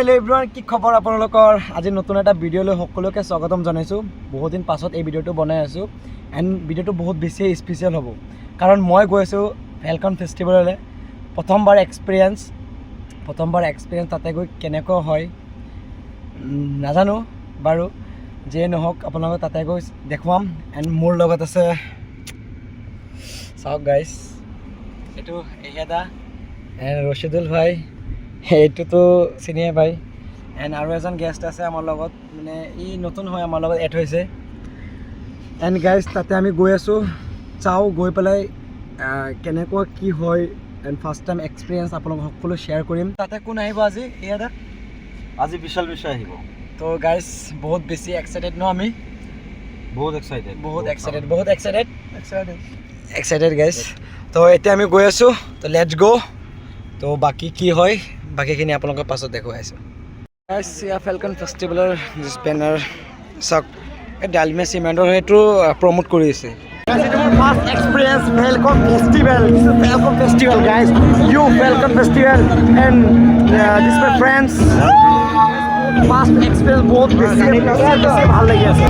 Hello' everyone, কি খবৰ আপোনালোকৰ? আজি নতুন এটা ভিডিঅ'লৈ সকলোকে স্বাগতম জনাইছোঁ। বহুত দিন পাছত এই ভিডিঅ'টো বনাই আছোঁ এণ্ড ভিডিঅ'টো বহুত বেছি স্পেচিয়েল হ'ব, কাৰণ মই গৈ আছোঁ ফেলকন ফেষ্টিভেললৈ। প্ৰথমবাৰ এক্সপিৰিয়েঞ্চ তাতে গৈ কেনেকুৱা হয় নাজানো বাৰু, যিয়ে নহওক আপোনালোকক তাতে গৈ দেখুৱাম। এণ্ড মোৰ লগত আছে, চাওক গাইজ, এইটো এহেদা এণ্ড ৰচিদুল ভাই, এইটোতো চিনিয়ে পাই। এণ্ড আৰু এজন গেষ্ট আছে আমাৰ লগত, মানে ই নতুন হয় আমাৰ লগত এড হৈছে। এণ্ড গাইজ তাতে আমি গৈ আছোঁ, চাওঁ গৈ পেলাই কেনেকুৱা কি হয়। এণ্ড ফাৰ্ষ্ট টাইম এক্সপিৰিয়েঞ্চ আপোনালোকক সকলো শ্বেয়াৰ কৰিম। তাতে কোন আহিব আজি? এহেদা আজি বিশাল মিশ্ৰা আহিব। তো গাইজ বহুত বেছি এক্সাইটেড ন? আমি বহুত এক্সাইটেড গাইজ। তো এতিয়া আমি গৈ আছোঁ, তো লেটছ গ'। তো বাকী কি হয় বাকীখিনি আপোনালোকৰ পাছত দেখুৱাইছোঁ। গাইজ ইয়া ফেলকন ফেষ্টিভেলৰ বেনাৰ চাওক, এই ডালমিয়া চিমেণ্টৰ সেইটো প্ৰমোট কৰি আছে। এইটো মোৰ first experience falcon festival guys, falcon festival and this my friends. First experience বহুত বেছি ভাল লাগি আছে।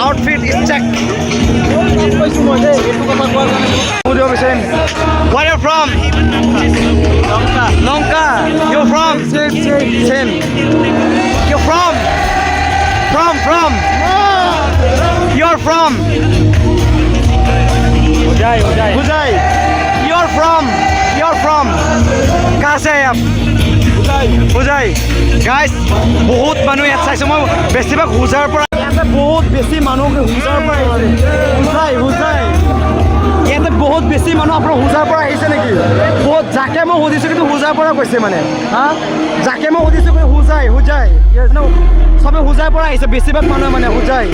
Outfit is check. Where are you from? Lanka. You're from? Same. You're from? You're from? Ujai. You're from? कहाँ से हैं आप? হুজাই। Guys বহুত মানুহ ইয়াত চাইছোঁ মই, বেছিভাগ হুজাৰ পৰা। ইয়াতে বহুত বেছি মানুহ হুজাৰ পৰা আহিছে। হুজাই ইয়াতে বহুত বেছি মানুহ আপোনাৰ হুজাৰ পৰা আহিছে নেকি? বহুত যাকে মই সুধিছোঁ কিন্তু হুজাৰ পৰা কৈছে, মানে যাকে মই সুধিছোঁ হুজাই চবে হুজাৰ পৰা আহিছে, বেছিভাগ মানুহ মানে হুজাই।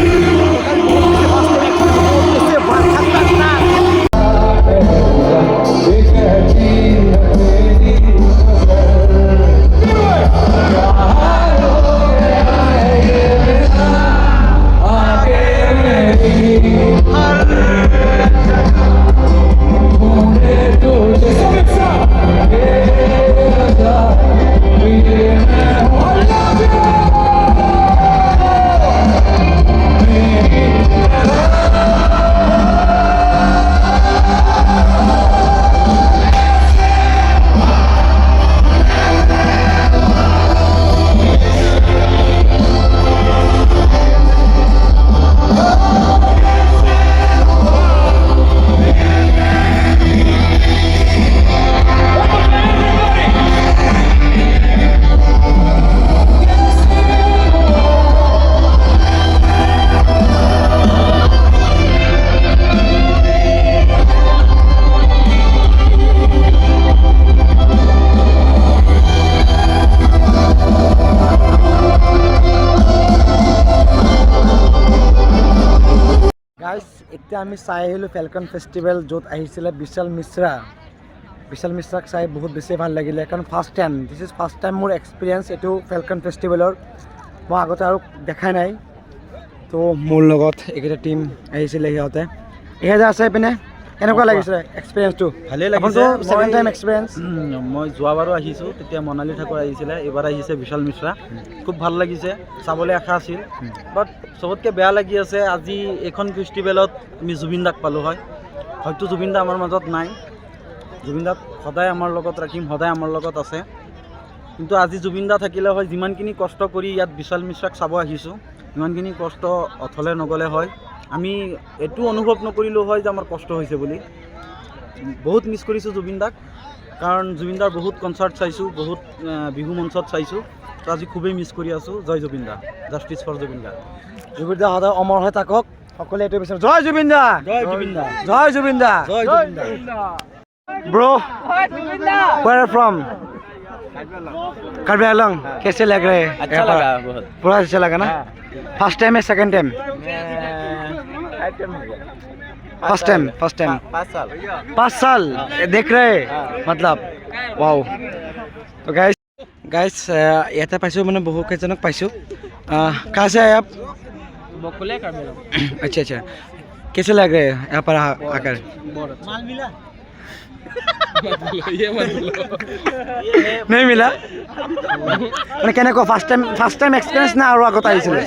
এতিয়া আমি চাই আহিলোঁ ফেলকন ফেষ্টিভেল, য'ত আহিছিলে বিশাল মিশ্ৰাক চাই বহুত বেছি ভাল লাগিলে, কাৰণ ফাৰ্ষ্ট টাইম মোৰ এক্সপিৰিয়েঞ্চ এইটো ফেলকন ফেষ্টিভেলৰ। মই আগতে আৰু দেখাই নাই। তো মোৰ লগত এইকেইটা টিম আহিছিলে, সিহঁতে এহেজা আছে পিনে। কেনেকুৱা লাগিছিলে এক্সপিৰিয়েঞ্চটো? ভালেই লাগিছে। Second time experience. মই যোৱাবাৰো আহিছোঁ, তেতিয়া মনালী ঠাকুৰ আহিছিলে, এইবাৰ আহিছে বিশাল মিশ্ৰা। খুব ভাল লাগিছে, চাবলৈ আশা আছিল, বাট চবতকৈ বেয়া লাগি আছে আজি এইখন ফেষ্টিভেলত আমি জুবিন দাক পালোঁ হয়। হয়তো জুবিন দা আমাৰ মাজত নাই, জুবিন দাক সদায় আমাৰ লগত ৰাখিম, সদায় আমাৰ লগত আছে, কিন্তু আজি জুবিন দা থাকিলে হয়, যিমানখিনি কষ্ট কৰি ইয়াত বিশাল মিশ্ৰাক চাব আহিছোঁ, ইমানখিনি কষ্ট অথলে নগ'লে হয়। আমি এইটো অনুভৱ নকৰিলোঁ হয় যে আমাৰ কষ্ট হৈছে বুলি। বহুত মিছ কৰিছোঁ জুবিন দাক। কাৰণ জুবিনদাৰ বহুত কনচাৰ্ট চাইছোঁ, বহুত বিহু মঞ্চত চাইছোঁ। তো আজি খুবেই মিছ কৰি আছোঁ। জয় জুবিন দা, জাষ্টিছ ফৰ জুবিন দা। জুবিন দা সদায় অমৰ হৈ থাকক, সকলোৱে এইটো বিচাৰে। জয় জুবিন দা, জয় জুবিন দা, জয় জুবিন দা, জয় জুবিন দা। Bro where are from? Karbi Anglong. कैसे लग रहे हैं? अच्छा लगा बहुत। पूरा अच्छा लगा ना? फर्स्ट टाइम है सेकंड टाइम? फर्स्ट टाइम 5 साल देख रहे मतलब वाओ। तो गाइस ইয়াতে পাইছোঁ মানে বহু কেইজনক পাইছোঁ। कहाँ से आए आप? बकुले कार्बी आंगलों। अच्छा अच्छा, कैसे लग रहे हैं यहाँ पर आकर? माल मिला? नहीं मिला মানে কেনেকুৱা ফাৰ্ষ্ট টাইম এক্সপিৰিয়েঞ্চ না আৰু আগত আহিছিলে?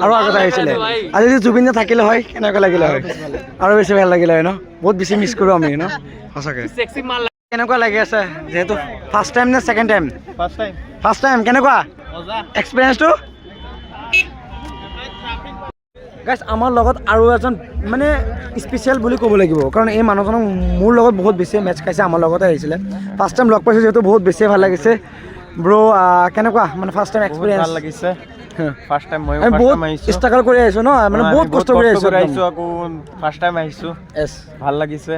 আৰু আগত আহিছিলে। আজি যদি জুবিন দা থাকিলে হয় কেনেকুৱা লাগিলে হয়? আৰু বেছি ভাল লাগিলে হয় ন? বহুত বেছি মিছ কৰোঁ আমি ন সঁচাকৈ। কেনেকুৱা লাগি আছে যিহেতু ফাৰ্ষ্ট টাইম নে ছেকেণ্ড টাইম? First time. কেনেকুৱা এক্সপিৰিয়েঞ্চটো? গাইছ আমাৰ লগত আৰু এজন মানে স্পেচিয়েল বুলি ক'ব লাগিব, কাৰণ এই মানুহজনক মোৰ লগত বহুত বেছি মেটচ খাইছে, আমাৰ লগতে আহিছিলে। ফাৰ্ষ্ট টাইম লগ পাইছোঁ যিহেতু বহুত বেছি ভাল লাগিছে। ব্ৰ' কেনেকুৱা মানে ফাৰ্ষ্ট টাইম এক্সপিৰিয়েঞ্চ? ভাল লাগিছে। ফাৰ্ষ্ট টাইম মই আমি বহুত ষ্ট্ৰাগল কৰি আহিছোঁ ন, মানে বহুত কষ্ট কৰি আহিছোঁ। আকৌ ফাৰ্ষ্ট টাইম আহিছোঁ, ভাল লাগিছে।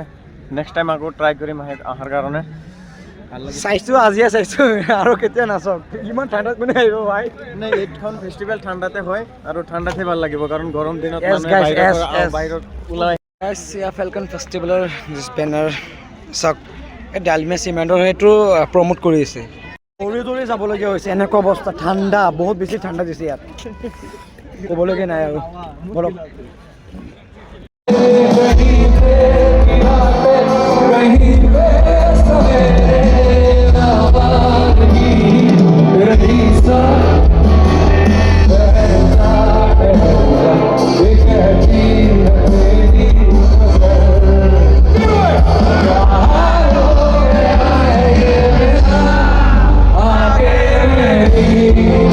নেক্সট টাইম আকৌ ট্ৰাই কৰিম অহাৰ কাৰণে। চাইছোঁ আজিয়ে চাইছোঁ আৰু কেতিয়া নাচাওক। ইমান ঠাণ্ডাত কোনে আহিব ভাই? নাই, এইখন ফেষ্টিভেল ঠাণ্ডাতে হয় আৰু ঠাণ্ডাতে ভাল লাগিব, কাৰণ গৰম দিনত Yes, মানুহে guys, বাহিৰত ওলাই। ফেলকন ফেষ্টিভেলৰ বেনাৰ চাওক, এই ডালমিয়া চিমেণ্টৰ সেইটো প্ৰমোট কৰি আছে। দৌৰি দৌৰি যাবলগীয়া হৈছে, এনেকুৱা অৱস্থা। ঠাণ্ডা, বহুত বেছি ঠাণ্ডা দিছে ইয়াত, ক'বলগীয়া নাই আৰু। বলক Aake